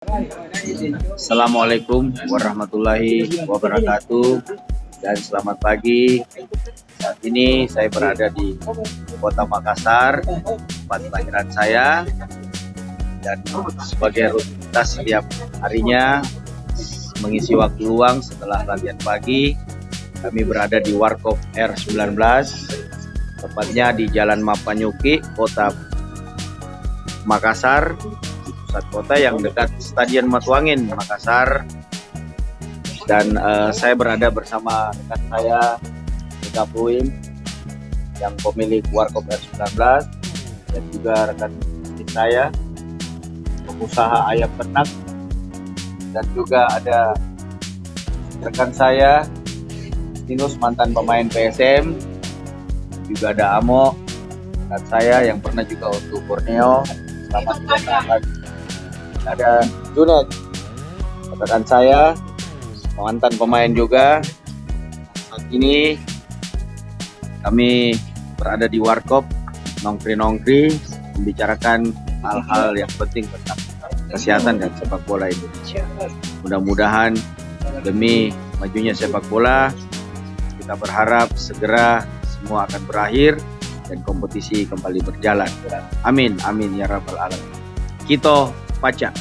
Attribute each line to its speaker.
Speaker 1: Assalamualaikum warahmatullahi wabarakatuh dan selamat pagi. Saat ini saya berada di Kota Makassar, tempat kelahiran saya, dan sebagai rutinitas setiap harinya mengisi waktu luang setelah latihan pagi, kami berada di Warkop R19, tepatnya di Jalan Mapanyuki, Kota Makassar, pusat kota yang dekat Stadion Matuangin, Makassar. Dan saya berada bersama rekan saya, Eka Puim, yang pemilik Warkop R19, dan juga rekan saya, pengusaha ayam ternak, dan juga ada rekan saya, Tinus, mantan pemain PSM, juga ada Amo, dan saya yang pernah juga untuk Borneo. Selamat datang. Ada Junet, rekan saya, mantan pemain juga. Saat ini kami berada di Warkop, nongkri-nongkri, membicarakan hal-hal yang penting tentang kesehatan dan sepak bola Indonesia. Mudah-mudahan demi majunya sepak bola, kita berharap segera semua akan berakhir dan kompetisi kembali berjalan. Amin, amin ya rabbal alamin. Kita Paca.